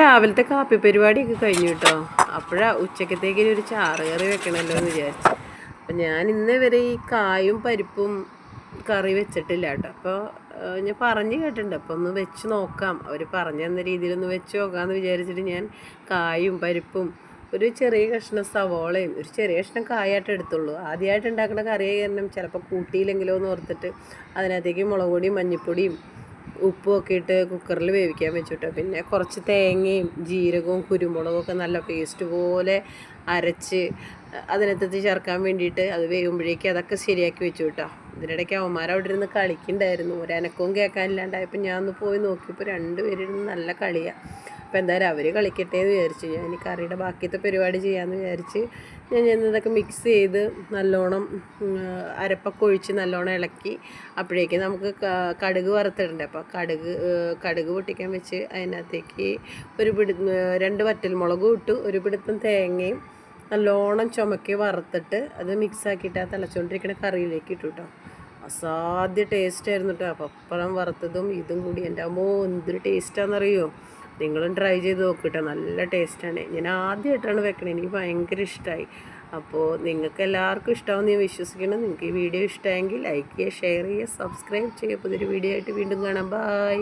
രാവിലത്തെ കാപ്പി പരിപാടിയൊക്കെ കഴിഞ്ഞു കേട്ടോ. അപ്പോഴാണ് ഉച്ചക്കത്തേക്ക് ഒരു ചാറ് കറി വെക്കണമല്ലോ എന്ന് വിചാരിച്ചു. അപ്പം ഞാൻ ഇന്ന് വരെ ഈ കായും പരിപ്പും കറി വെച്ചിട്ടില്ല കേട്ടോ. അപ്പോൾ ഞാൻ പറഞ്ഞു കേട്ടിട്ടുണ്ട്, അപ്പോൾ ഒന്ന് വെച്ച് നോക്കാം, അവർ പറഞ്ഞു തന്ന രീതിയിലൊന്ന് വെച്ച് നോക്കാമെന്ന് വിചാരിച്ചിട്ട് ഞാൻ കായും പരിപ്പും ഒരു ചെറിയ കഷ്ണം സവോളയും ഒരു ചെറിയ കഷ്ണം കായായിട്ട് എടുത്തുള്ളൂ. ആദ്യമായിട്ട് ഉണ്ടാക്കുന്ന കറി കാരണം ചിലപ്പോൾ കൂട്ടിയില്ലെങ്കിലോ എന്ന് ഓർത്തിട്ട് അതിനകത്തേക്ക് മുളക് പൊടിയും മഞ്ഞൾപ്പൊടിയും ഉപ്പും ഒക്കെ ഇട്ട് കുക്കറിൽ വേവിക്കാൻ വെച്ചിട്ടോ. പിന്നെ കുറച്ച് തേങ്ങയും ജീരകവും കുരുമുളകും ഒക്കെ നല്ല പേസ്റ്റ് പോലെ അരച്ച് അതിനകത്ത് ചേർക്കാൻ വേണ്ടിയിട്ട് അത് വേകുമ്പോഴേക്കും അതൊക്കെ ശരിയാക്കി വെച്ചു കേട്ടോ. ഇതിനിടയ്ക്ക് അവന്മാർ അവിടെ ഇരുന്ന് കളിക്കുന്നുണ്ടായിരുന്നു. ഒരനക്കവും കേൾക്കാനില്ലാണ്ടായപ്പോൾ ഞാൻ ഒന്ന് പോയി നോക്കിയപ്പോൾ രണ്ടുപേരിരുന്ന് നല്ല കളിയാണ്. അപ്പോൾ എന്തായാലും അവർ കളിക്കട്ടെ എന്ന് വിചാരിച്ചു. ഞാൻ ഈ കറിയുടെ ബാക്കിയത്തെ പരിപാടി ചെയ്യാമെന്ന് വിചാരിച്ച് ഞാൻ ഇതൊക്കെ മിക്സ് ചെയ്ത് നല്ലോണം അരപ്പൊക്കെ ഒഴിച്ച് നല്ലോണം ഇളക്കി. അപ്പോഴേക്കും നമുക്ക് കടുക് വറുത്തിടണ്ടേ. അപ്പോൾ കടുക് പൊട്ടിക്കാൻ വെച്ച് അതിനകത്തേക്ക് ഒരു 2 വറ്റൽമുളകും ഇട്ടു, ഒരു പിടുത്തം തേങ്ങയും നല്ലോണം ചുമക്കി വറുത്തിട്ട് അത് മിക്സാക്കിയിട്ട് ആ തിളച്ചുകൊണ്ടിരിക്കുന്ന കറിയിലേക്ക് ഇട്ടു കേട്ടോ. അസാധ്യ ടേസ്റ്റായിരുന്നു കേട്ടോ. പപ്പടം വറുത്തതും ഇതും കൂടി എൻ്റെ അമ്മോ എന്തൊരു ടേസ്റ്റാണെന്നറിയോ. നിങ്ങളും ട്രൈ ചെയ്ത് നോക്കിട്ടോ, നല്ല ടേസ്റ്റാണ്. ഞാൻ ആദ്യമായിട്ടാണ് വെക്കണത്, എനിക്ക് ഭയങ്കര ഇഷ്ടമായി. അപ്പോൾ നിങ്ങൾക്ക് എല്ലാവർക്കും ഇഷ്ടമാവുമെന്ന് ഞാൻ വിശ്വസിക്കണം. നിങ്ങൾക്ക് ഈ വീഡിയോ ഇഷ്ടമായെങ്കിൽ ലൈക്ക് ചെയ്യുക, ഷെയർ ചെയ്യുക, സബ്സ്ക്രൈബ് ചെയ്യുക. പുതിയൊരു വീഡിയോ ആയിട്ട് വീണ്ടും കാണാം. ബൈ.